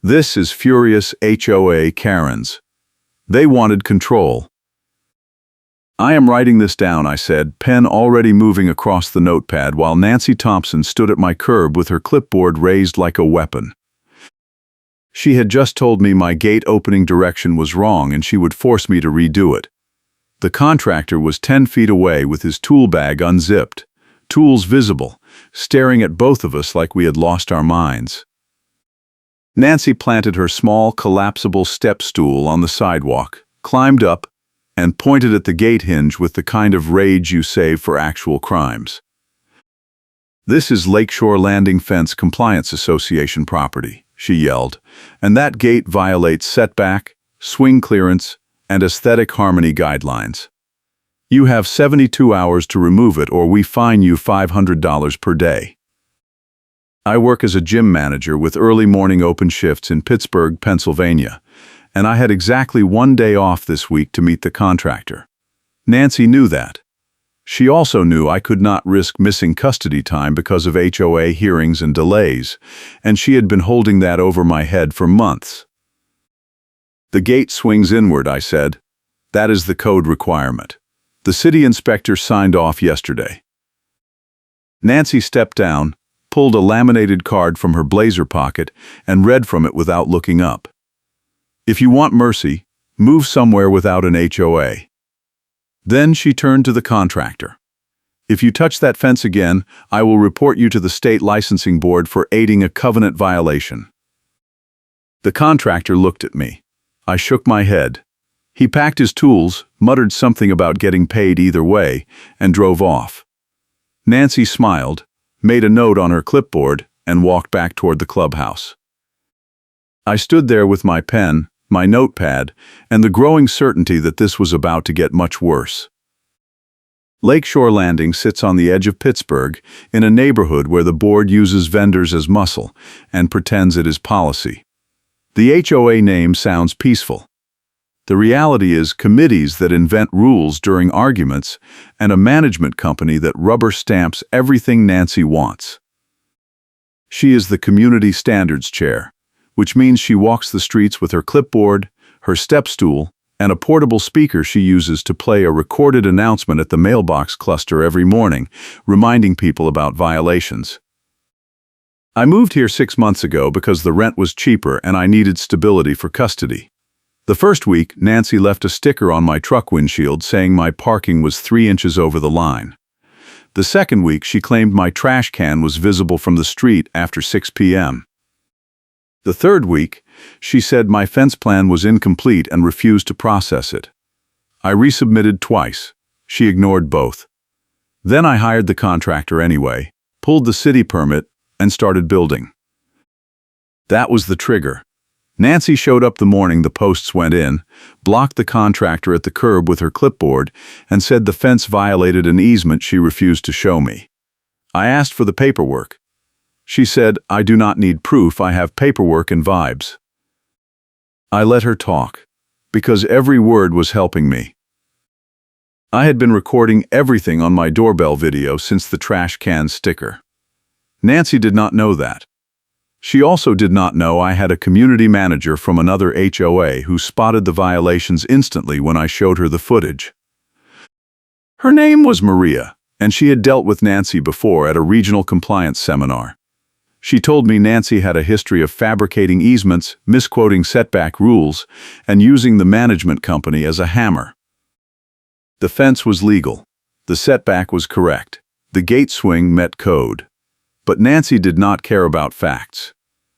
This is furious HOA Karens. They wanted control. I am writing this down, I said, pen already moving across the notepad while Nancy Thompson stood at my curb with her clipboard raised like a weapon. She had just told me my gate opening direction was wrong and she would force me to redo it. The contractor was 10 feet away with his tool bag unzipped, tools visible, staring at both of us like we had lost our minds. Nancy planted her small, collapsible step stool on the sidewalk, climbed up, and pointed at the gate hinge with the kind of rage you save for actual crimes. "This is Lakeshore Landing Fence Compliance Association property," she yelled, "and that gate violates setback, swing clearance, and aesthetic harmony guidelines. You have 72 hours to remove it or we fine you $500 per day." I work as a gym manager with early morning open shifts in Pittsburgh, Pennsylvania, and I had exactly 1 day off this week to meet the contractor. Nancy knew that. She also knew I could not risk missing custody time because of HOA hearings and delays, and she had been holding that over my head for months. "The gate swings inward," I said. "That is the code requirement. The city inspector signed off yesterday." Nancy stepped down, pulled a laminated card from her blazer pocket, and read from it without looking up. "If you want mercy, move somewhere without an HOA." Then she turned to the contractor. "If you touch that fence again, I will report you to the state licensing board for aiding a covenant violation." The contractor looked at me. I shook my head. He packed his tools, muttered something about getting paid either way, and drove off. Nancy smiled, made a note on her clipboard, and walked back toward the clubhouse. I stood there with my pen, my notepad, and the growing certainty that this was about to get much worse. Lakeshore Landing sits on the edge of Pittsburgh, in a neighborhood where the board uses vendors as muscle and pretends it is policy. The HOA name sounds peaceful. The reality is committees that invent rules during arguments and a management company that rubber stamps everything Nancy wants. She is the community standards chair, which means she walks the streets with her clipboard, her step stool, and a portable speaker she uses to play a recorded announcement at the mailbox cluster every morning, reminding people about violations. I moved here 6 months ago because the rent was cheaper and I needed stability for custody. The first week, Nancy left a sticker on my truck windshield saying my parking was 3 inches over the line. The second week, she claimed my trash can was visible from the street after 6 p.m. The third week, she said my fence plan was incomplete and refused to process it. I resubmitted twice. She ignored both. Then I hired the contractor anyway, pulled the city permit, and started building. That was the trigger. Nancy showed up the morning the posts went in, blocked the contractor at the curb with her clipboard, and said the fence violated an easement she refused to show me. I asked for the paperwork. She said, "I do not need proof, I have paperwork and vibes." I let her talk, because every word was helping me. I had been recording everything on my doorbell video since the trash can sticker. Nancy did not know that. She also did not know I had a community manager from another HOA who spotted the violations instantly when I showed her the footage. Her name was Maria, and she had dealt with Nancy before at a regional compliance seminar. She told me Nancy had a history of fabricating easements, misquoting setback rules, and using the management company as a hammer. The fence was legal. The setback was correct. The gate swing met code. But Nancy did not care about facts.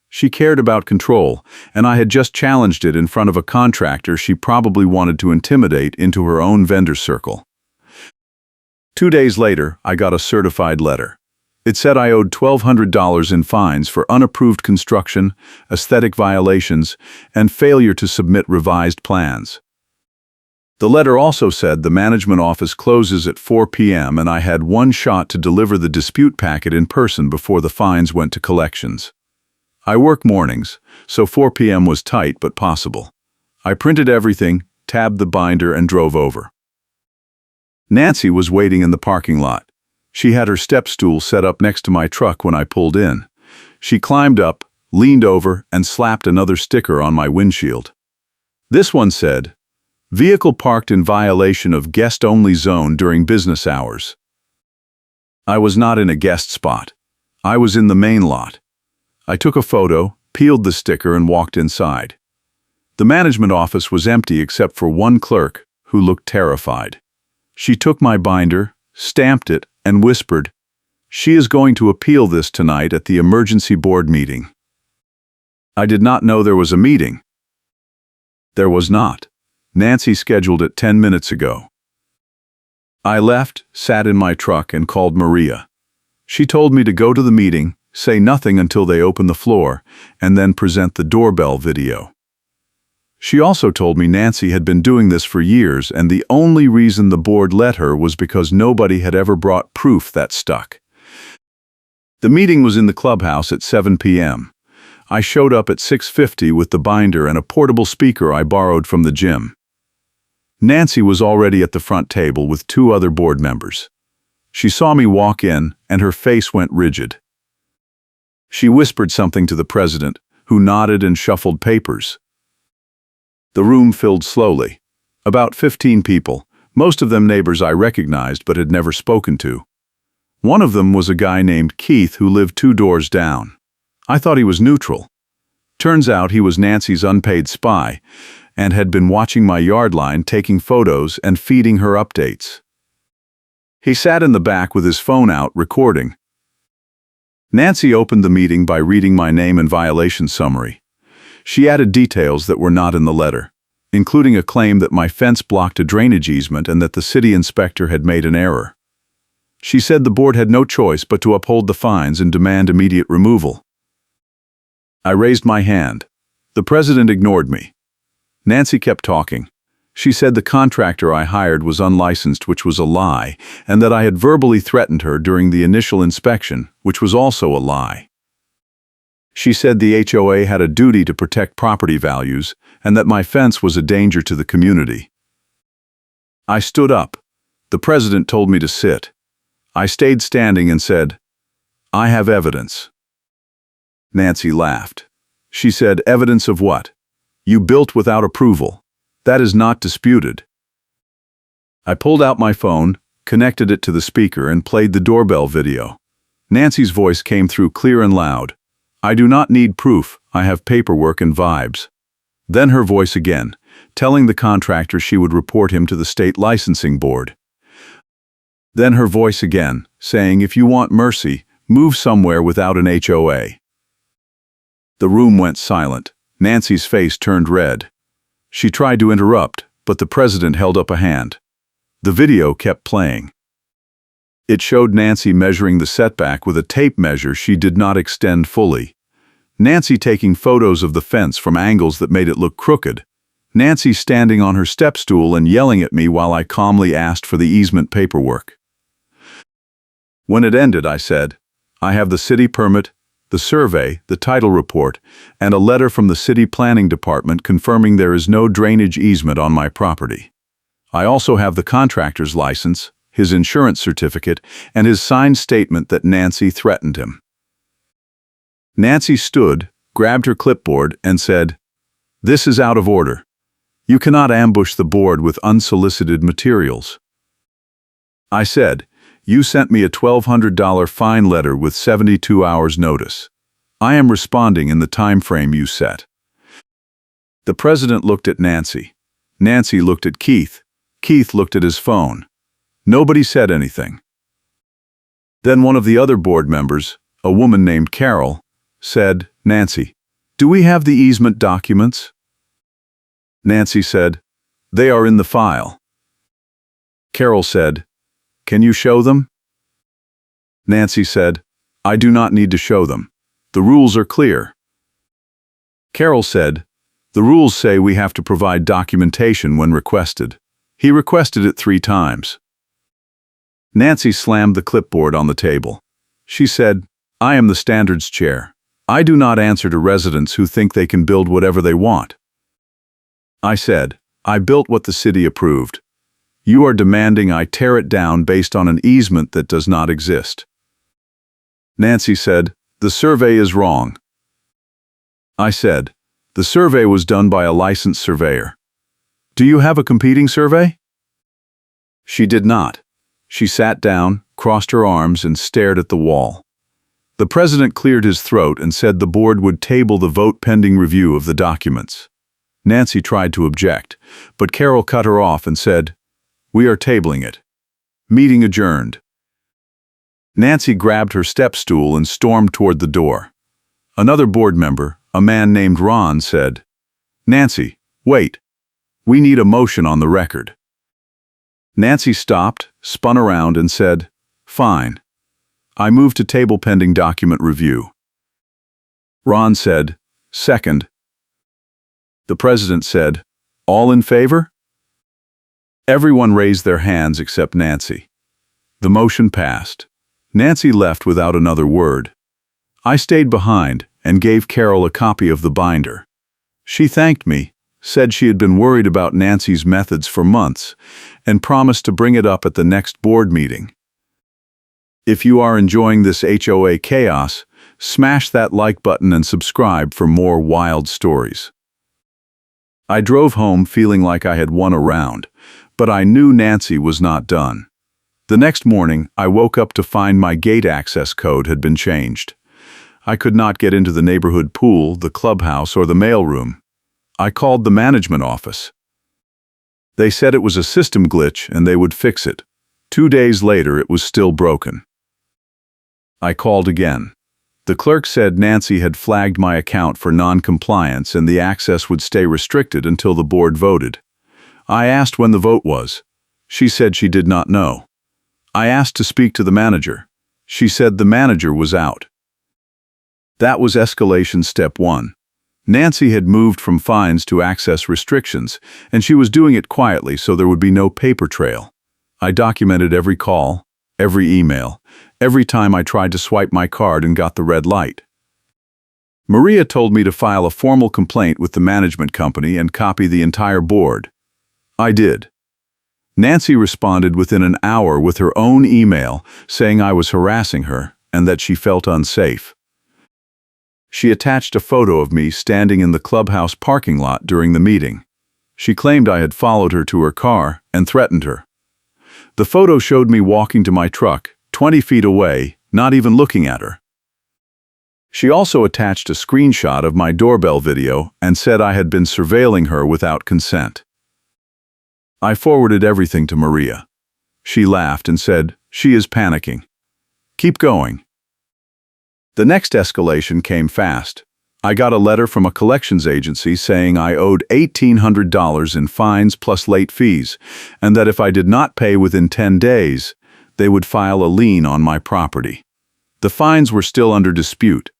She cared about control, and I had just challenged it in front of a contractor she probably wanted to intimidate into her own vendor circle. 2 days later, I got a certified letter. It said I owed $1,200 in fines for unapproved construction, aesthetic violations, and failure to submit revised plans. The letter also said the management office closes at 4 p.m. and I had one shot to deliver the dispute packet in person before the fines went to collections. I work mornings, so 4 p.m. was tight but possible. I printed everything, tabbed the binder, and drove over. Nancy was waiting in the parking lot. She had her step stool set up next to my truck when I pulled in. She climbed up, leaned over, and slapped another sticker on my windshield. This one said, "Vehicle parked in violation of guest-only zone during business hours." I was not in a guest spot. I was in the main lot. I took a photo, peeled the sticker, and walked inside. The management office was empty except for one clerk, who looked terrified. She took my binder, stamped it, and whispered, "She is going to appeal this tonight at the emergency board meeting." I did not know there was a meeting. There was not. Nancy scheduled it 10 minutes ago. I left, sat in my truck, and called Maria. She told me to go to the meeting, say nothing until they open the floor, and then present the doorbell video. She also told me Nancy had been doing this for years, and the only reason the board let her was because nobody had ever brought proof that stuck. The meeting was in the clubhouse at 7 p.m. I showed up at 6:50 with the binder and a portable speaker I borrowed from the gym. Nancy was already at the front table with 2 other board members. She saw me walk in, and her face went rigid. She whispered something to the president, who nodded and shuffled papers. The room filled slowly. About 15 people, most of them neighbors I recognized but had never spoken to. One of them was a guy named Keith who lived 2 doors down. I thought he was neutral. Turns out he was Nancy's unpaid spy and had been watching my yard line, taking photos and feeding her updates. He sat in the back with his phone out, recording. Nancy opened the meeting by reading my name and violation summary. She added details that were not in the letter, including a claim that my fence blocked a drainage easement and that the city inspector had made an error. She said the board had no choice but to uphold the fines and demand immediate removal. I raised my hand. The president ignored me. Nancy kept talking. She said the contractor I hired was unlicensed, which was a lie, and that I had verbally threatened her during the initial inspection, which was also a lie. She said the HOA had a duty to protect property values, and that my fence was a danger to the community. I stood up. The president told me to sit. I stayed standing and said, "I have evidence." Nancy laughed. She said, "Evidence of what? You built without approval. That is not disputed." I pulled out my phone, connected it to the speaker, and played the doorbell video. Nancy's voice came through clear and loud. "I do not need proof. I have paperwork and vibes." Then her voice again, telling the contractor she would report him to the state licensing board. Then her voice again, saying, "If you want mercy, move somewhere without an HOA." The room went silent. Nancy's face turned red. She tried to interrupt, but the president held up a hand. The video kept playing. It showed Nancy measuring the setback with a tape measure she did not extend fully. Nancy taking photos of the fence from angles that made it look crooked. Nancy standing on her step stool and yelling at me while I calmly asked for the easement paperwork. When it ended, I said, "I have the city permit, the survey, the title report, and a letter from the city planning department confirming there is no drainage easement on my property. I also have the contractor's license, his insurance certificate, and his signed statement that Nancy threatened him." Nancy stood, grabbed her clipboard, and said, "This is out of order. You cannot ambush the board with unsolicited materials." I said, "You sent me a $1,200 fine letter with 72 hours notice. I am responding in the time frame you set." The president looked at Nancy. Nancy looked at Keith. Keith looked at his phone. Nobody said anything. Then one of the other board members, a woman named Carol, said, "Nancy, do we have the easement documents?" Nancy said, "They are in the file." Carol said, "Can you show them?" Nancy said, "I do not need to show them. The rules are clear." Carol said, "The rules say we have to provide documentation when requested. He requested it 3 times. Nancy slammed the clipboard on the table. She said, "I am the standards chair. I do not answer to residents who think they can build whatever they want." I said, "I built what the city approved. You are demanding I tear it down based on an easement that does not exist." Nancy said, "The survey is wrong." I said. The survey was done by a licensed surveyor. Do you have a competing survey? She did not. She sat down, crossed her arms, and stared at the wall. The president cleared his throat and said the board would table the vote pending review of the documents. Nancy tried to object, but Carol cut her off and said, "We are tabling it. Meeting adjourned." Nancy grabbed her step stool and stormed toward the door. Another board member, a man named Ron, said, "Nancy, wait. We need a motion on the record." Nancy stopped, spun around, and said, "Fine. I move to table pending document review." Ron said, "Second." The president said, "All in favor?" Everyone raised their hands except Nancy. The motion passed. Nancy left without another word. I stayed behind and gave Carol a copy of the binder. She thanked me, said she had been worried about Nancy's methods for months, and promised to bring it up at the next board meeting. If you are enjoying this HOA chaos, smash that like button and subscribe for more wild stories. I drove home feeling like I had won a round, but I knew Nancy was not done. The next morning, I woke up to find my gate access code had been changed. I could not get into the neighborhood pool, the clubhouse, or the mailroom. I called the management office. They said it was a system glitch and they would fix it. 2 days later, it was still broken. I called again. The clerk said Nancy had flagged my account for non-compliance and the access would stay restricted until the board voted. I asked when the vote was. She said she did not know. I asked to speak to the manager. She said the manager was out. That was escalation step 1. Nancy had moved from fines to access restrictions, and she was doing it quietly so there would be no paper trail. I documented every call, every email, every time I tried to swipe my card and got the red light. Maria told me to file a formal complaint with the management company and copy the entire board. I did. Nancy responded within an hour with her own email saying I was harassing her and that she felt unsafe. She attached a photo of me standing in the clubhouse parking lot during the meeting. She claimed I had followed her to her car and threatened her. The photo showed me walking to my truck, 20 feet away, not even looking at her. She also attached a screenshot of my doorbell video and said I had been surveilling her without consent. I forwarded everything to Maria. She laughed and said, "She is panicking. Keep going." The next escalation came fast. I got a letter from a collections agency saying I owed $1,800 in fines plus late fees, and that if I did not pay within 10 days, they would file a lien on my property. The fines were still under dispute.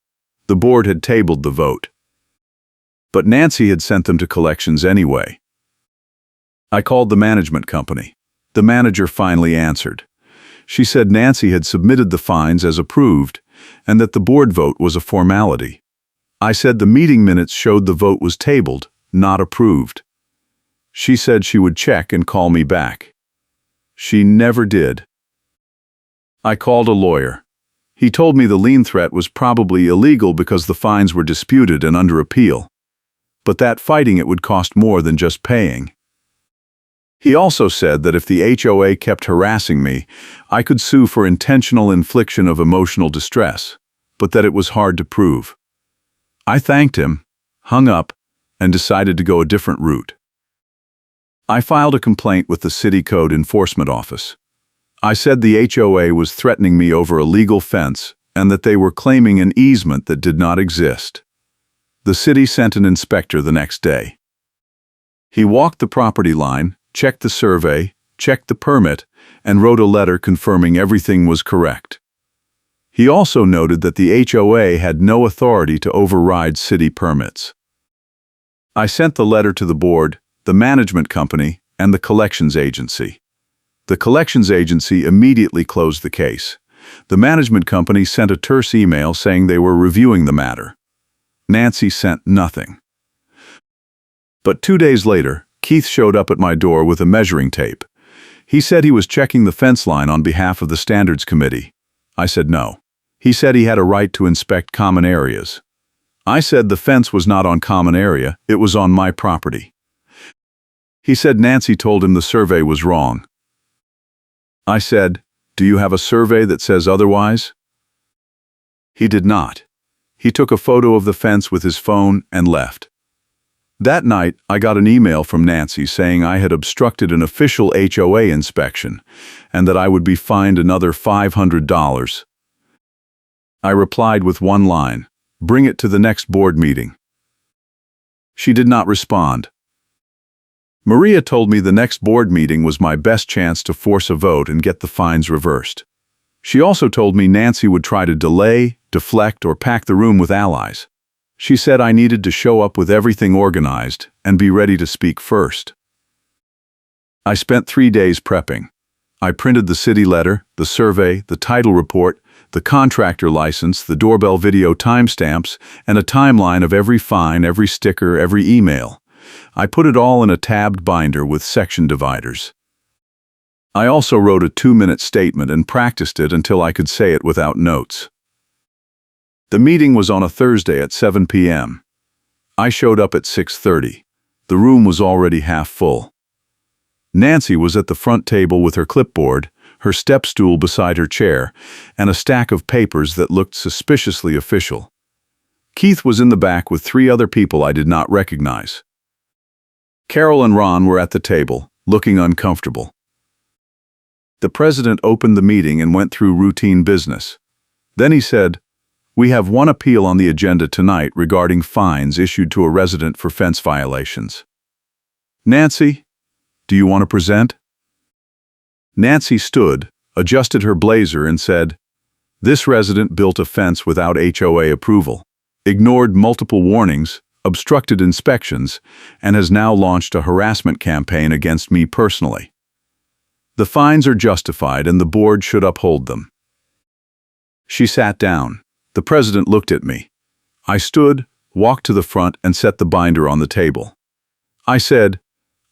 The board had tabled the vote. But Nancy had sent them to collections anyway. I called the management company. The manager finally answered. She said Nancy had submitted the fines as approved, and that the board vote was a formality. I said the meeting minutes showed the vote was tabled, not approved. She said she would check and call me back. She never did. I called a lawyer. He told me the lien threat was probably illegal because the fines were disputed and under appeal, but that fighting it would cost more than just paying. He also said that if the HOA kept harassing me, I could sue for intentional infliction of emotional distress, but that it was hard to prove. I thanked him, hung up, and decided to go a different route. I filed a complaint with the City Code Enforcement Office. I said the HOA was threatening me over a legal fence and that they were claiming an easement that did not exist. The city sent an inspector the next day. He walked the property line, checked the survey, checked the permit, and wrote a letter confirming everything was correct. He also noted that the HOA had no authority to override city permits. I sent the letter to the board, the management company, and the collections agency. The collections agency immediately closed the case. The management company sent a terse email saying they were reviewing the matter. Nancy sent nothing. But 2 days later, Keith showed up at my door with a measuring tape. He said he was checking the fence line on behalf of the Standards Committee. I said no. He said he had a right to inspect common areas. I said the fence was not on common area, it was on my property. He said Nancy told him the survey was wrong. I said, "Do you have a survey that says otherwise?" He did not. He took a photo of the fence with his phone and left. That night, I got an email from Nancy saying I had obstructed an official HOA inspection and that I would be fined another $500. I replied with one line, "Bring it to the next board meeting." She did not respond. Maria told me the next board meeting was my best chance to force a vote and get the fines reversed. She also told me Nancy would try to delay, deflect, or pack the room with allies. She said I needed to show up with everything organized and be ready to speak first. I spent 3 days prepping. I printed the city letter, the survey, the title report, the contractor license, the doorbell video timestamps, and a timeline of every fine, every sticker, every email. I put it all in a tabbed binder with section dividers. I also wrote a 2-minute statement and practiced it until I could say it without notes. The meeting was on a Thursday at 7 p.m. I showed up at 6:30. The room was already half full. Nancy was at the front table with her clipboard, her step stool beside her chair, and a stack of papers that looked suspiciously official. Keith was in the back with 3 other people I did not recognize. Carol and Ron were at the table, looking uncomfortable. The president opened the meeting and went through routine business. Then he said, "We have one appeal on the agenda tonight regarding fines issued to a resident for fence violations. Nancy, do you want to present?" Nancy stood, adjusted her blazer, and said, "This resident built a fence without HOA approval, ignored multiple warnings, obstructed inspections, and has now launched a harassment campaign against me personally. The fines are justified and the board should uphold them." She sat down. The president looked at me. I stood, walked to the front, and set the binder on the table. I said,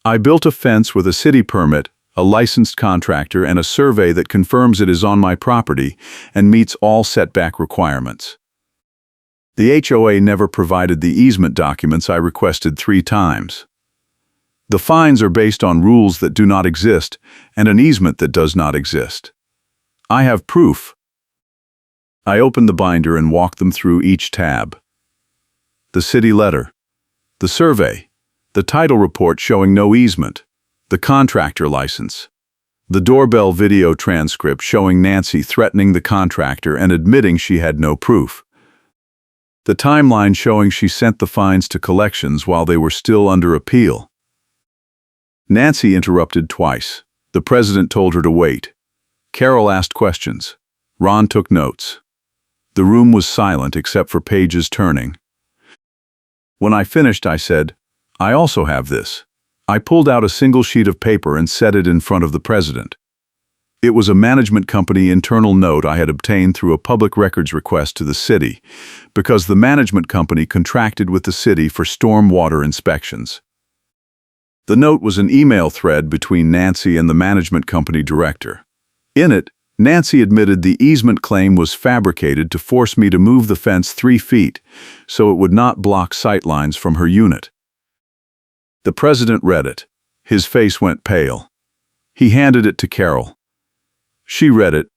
"I built a fence with a city permit, a licensed contractor, and a survey that confirms it is on my property and meets all setback requirements. The HOA never provided the easement documents I requested 3 times. The fines are based on rules that do not exist and an easement that does not exist. I have proof." I opened the binder and walked them through each tab. The city letter, the survey, the title report showing no easement, the contractor license, the doorbell video transcript showing Nancy threatening the contractor and admitting she had no proof, the timeline showing she sent the fines to collections while they were still under appeal. Nancy interrupted twice. The president told her to wait. Carol asked questions. Ron took notes. The room was silent except for pages turning. When I finished, I said, "I also have this." I pulled out a single sheet of paper and set it in front of the president. It was a management company internal note I had obtained through a public records request to the city, because the management company contracted with the city for storm water inspections. The note was an email thread between Nancy and the management company director. In it, Nancy admitted the easement claim was fabricated to force me to move the fence 3 feet so it would not block sightlines from her unit. The president read it. His face went pale. He handed it to Carol. She read it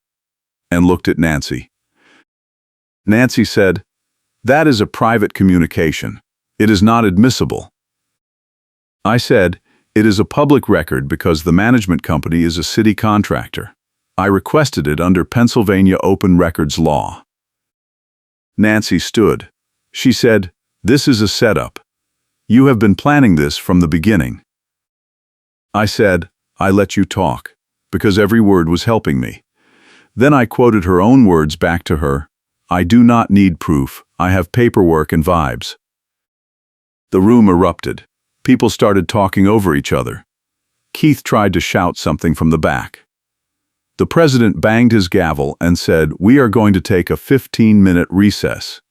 and looked at Nancy. Nancy said, "That is a private communication. It is not admissible." I said, "It is a public record because the management company is a city contractor. I requested it under Pennsylvania Open Records law." Nancy stood. She said, "This is a setup. You have been planning this from the beginning." I said, "I let you talk, because every word was helping me." Then I quoted her own words back to her, "I do not need proof. I have paperwork and vibes." The room erupted. People started talking over each other. Keith tried to shout something from the back. The president banged his gavel and said, "We are going to take a 15-minute recess."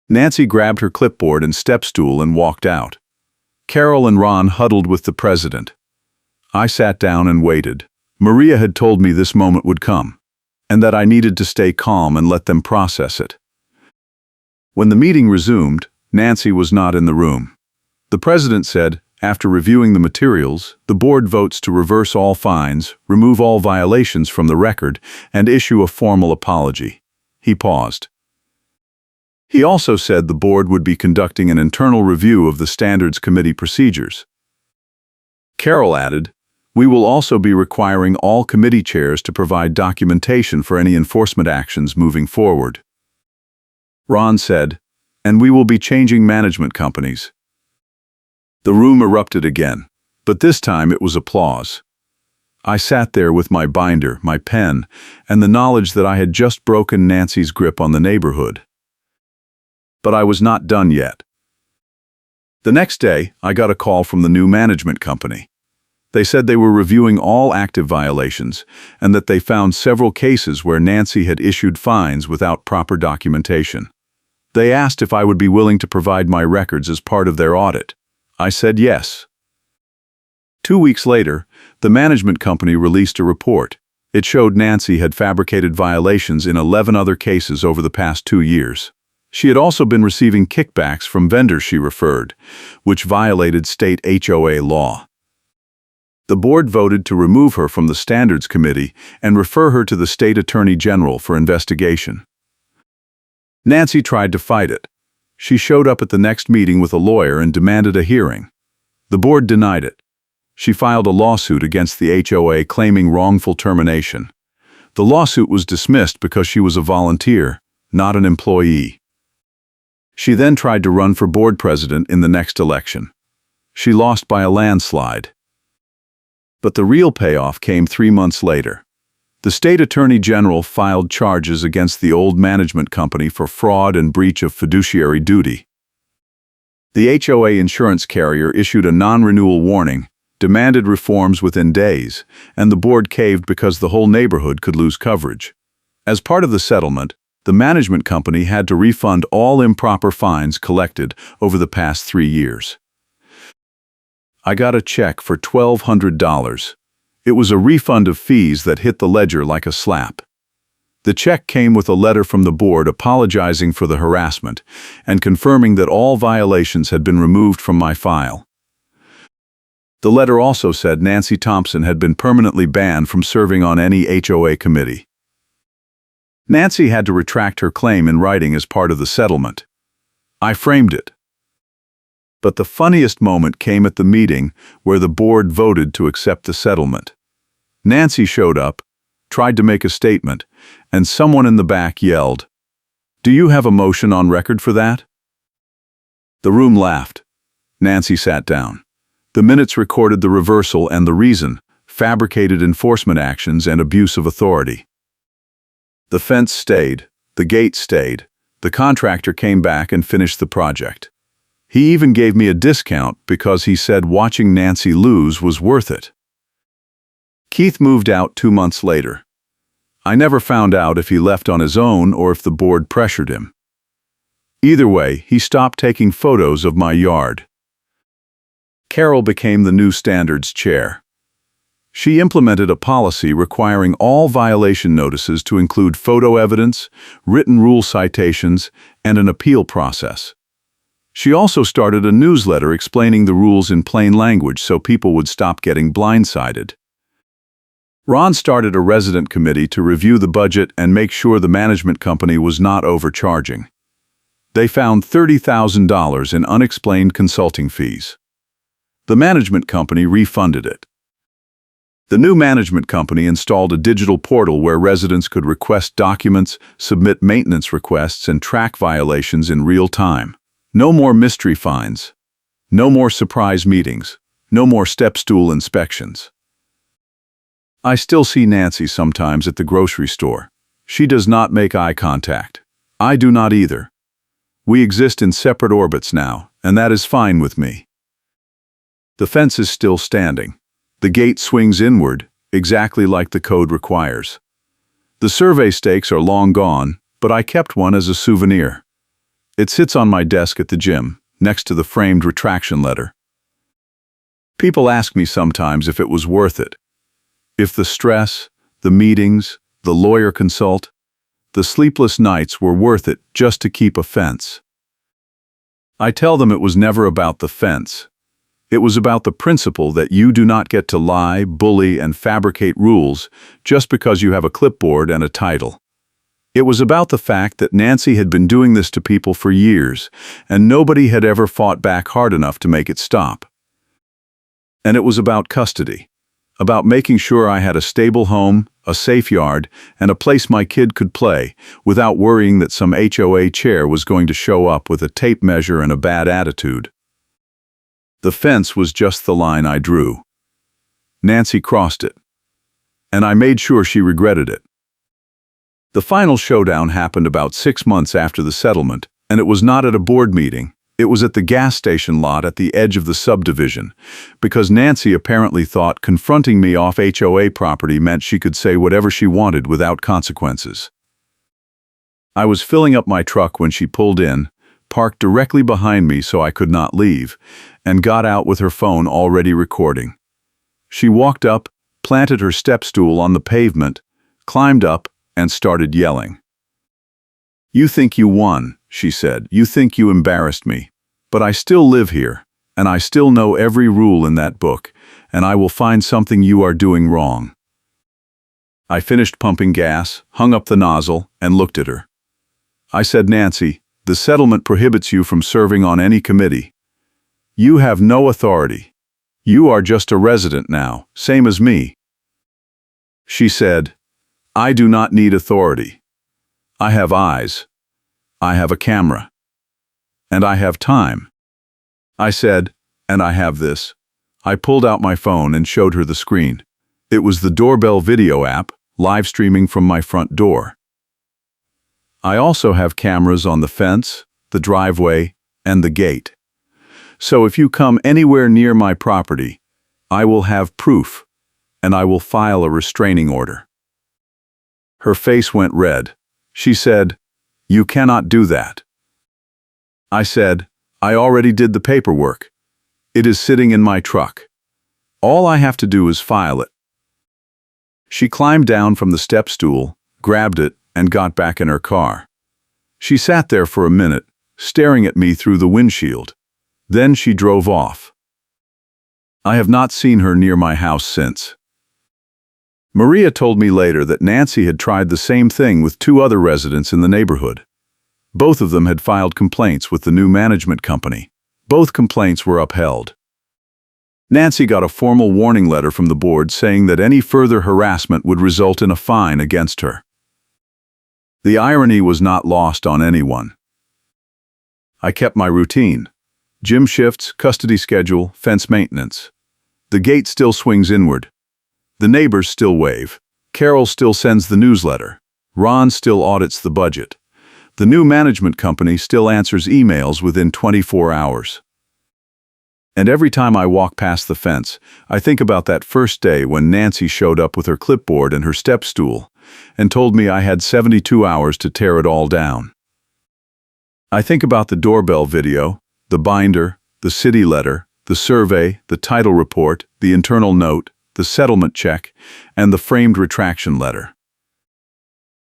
Nancy grabbed her clipboard and step stool and walked out. Carol and Ron huddled with the president. I sat down and waited. Maria had told me this moment would come, and that I needed to stay calm and let them process it. When the meeting resumed, Nancy was not in the room. The president said, after reviewing the materials, the board votes to reverse all fines, remove all violations from the record, and issue a formal apology. He paused. He also said the board would be conducting an internal review of the Standards Committee procedures. Carol added, "We will also be requiring all committee chairs to provide documentation for any enforcement actions moving forward." Ron said, "And we will be changing management companies." The room erupted again, but this time it was applause. I sat there with my binder, my pen, and the knowledge that I had just broken Nancy's grip on the neighborhood. But I was not done yet. The next day, I got a call from the new management company. They said they were reviewing all active violations and that they found several cases where Nancy had issued fines without proper documentation. They asked if I would be willing to provide my records as part of their audit. I said yes. 2 weeks later, the management company released a report. It showed Nancy had fabricated violations in 11 other cases over the past 2 years. She had also been receiving kickbacks from vendors she referred, which violated state HOA law. The board voted to remove her from the Standards Committee and refer her to the State Attorney General for investigation. Nancy tried to fight it. She showed up at the next meeting with a lawyer and demanded a hearing. The board denied it. She filed a lawsuit against the HOA claiming wrongful termination. The lawsuit was dismissed because she was a volunteer, not an employee. She then tried to run for board president in the next election. She lost by a landslide. But the real payoff came 3 months later. The state attorney general filed charges against the old management company for fraud and breach of fiduciary duty. The HOA insurance carrier issued a non-renewal warning, demanded reforms within days, and the board caved because the whole neighborhood could lose coverage. As part of the settlement, the management company had to refund all improper fines collected over the past 3 years. I got a check for $1,200. It was a refund of fees that hit the ledger like a slap. The check came with a letter from the board apologizing for the harassment and confirming that all violations had been removed from my file. The letter also said Nancy Thompson had been permanently banned from serving on any HOA committee. Nancy had to retract her claim in writing as part of the settlement. I framed it. But the funniest moment came at the meeting where the board voted to accept the settlement. Nancy showed up, tried to make a statement, and someone in the back yelled, "Do you have a motion on record for that?" The room laughed. Nancy sat down. The minutes recorded the reversal and the reason: fabricated enforcement actions and abuse of authority. The fence stayed, the gate stayed, the contractor came back and finished the project. He even gave me a discount because he said watching Nancy lose was worth it. Keith moved out 2 months later. I never found out if he left on his own or if the board pressured him. Either way, he stopped taking photos of my yard. Carol became the new standards chair. She implemented a policy requiring all violation notices to include photo evidence, written rule citations, and an appeal process. She also started a newsletter explaining the rules in plain language so people would stop getting blindsided. Ron started a resident committee to review the budget and make sure the management company was not overcharging. They found $30,000 in unexplained consulting fees. The management company refunded it. The new management company installed a digital portal where residents could request documents, submit maintenance requests, and track violations in real time. No more mystery fines. No more surprise meetings. No more step stool inspections. I still see Nancy sometimes at the grocery store. She does not make eye contact. I do not either. We exist in separate orbits now, and that is fine with me. The fence is still standing. The gate swings inward, exactly like the code requires. The survey stakes are long gone, but I kept one as a souvenir. It sits on my desk at the gym, next to the framed retraction letter. People ask me sometimes if it was worth it. If the stress, the meetings, the lawyer consult, the sleepless nights were worth it just to keep a fence. I tell them it was never about the fence. It was about the principle that you do not get to lie, bully, and fabricate rules just because you have a clipboard and a title. It was about the fact that Nancy had been doing this to people for years, and nobody had ever fought back hard enough to make it stop. And it was about custody, about making sure I had a stable home, a safe yard, and a place my kid could play without worrying that some HOA chair was going to show up with a tape measure and a bad attitude. The fence was just the line I drew. Nancy crossed it, and I made sure she regretted it. The final showdown happened about 6 months after the settlement, and it was not at a board meeting. It was at the gas station lot at the edge of the subdivision, because Nancy apparently thought confronting me off HOA property meant she could say whatever she wanted without consequences. I was filling up my truck when she pulled in, parked directly behind me so I could not leave, and got out with her phone already recording. She walked up, planted her step stool on the pavement, climbed up, and started yelling. "You think you won," she said. "You think you embarrassed me. But I still live here, and I still know every rule in that book, and I will find something you are doing wrong." I finished pumping gas, hung up the nozzle, and looked at her. I said, "Nancy, the settlement prohibits you from serving on any committee. You have no authority. You are just a resident now, same as me." She said, "I do not need authority. I have eyes. I have a camera. And I have time." I said, "And I have this." I pulled out my phone and showed her the screen. It was the doorbell video app, live streaming from my front door. I also have cameras on the fence, the driveway, and the gate. So if you come anywhere near my property, I will have proof, and I will file a restraining order. Her face went red. She said, "You cannot do that." I said, "I already did the paperwork. It is sitting in my truck. All I have to do is file it." She climbed down from the step stool, grabbed it, and got back in her car. She sat there for a minute, staring at me through the windshield. Then she drove off. I have not seen her near my house since. Maria told me later that Nancy had tried the same thing with 2 other residents in the neighborhood. Both of them had filed complaints with the new management company. Both complaints were upheld. Nancy got a formal warning letter from the board saying that any further harassment would result in a fine against her. The irony was not lost on anyone. I kept my routine. Gym shifts, custody schedule, fence maintenance. The gate still swings inward. The neighbors still wave. Carol still sends the newsletter. Ron still audits the budget. The new management company still answers emails within 24 hours. And every time I walk past the fence, I think about that first day when Nancy showed up with her clipboard and her step stool and told me I had 72 hours to tear it all down. I think about the doorbell video, the binder, the city letter, the survey, the title report, the internal note, the settlement check, and the framed retraction letter.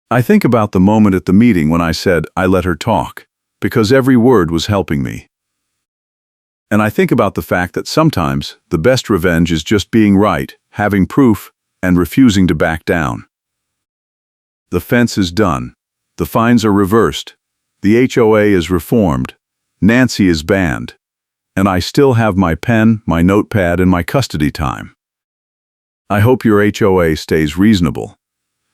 I think about the moment at the meeting when I said I let her talk, because every word was helping me. And I think about the fact that sometimes the best revenge is just being right, having proof, and refusing to back down. The fence is done. The fines are reversed. The HOA is reformed. Nancy is banned. And I still have my pen, my notepad, and my custody time. I hope your HOA stays reasonable.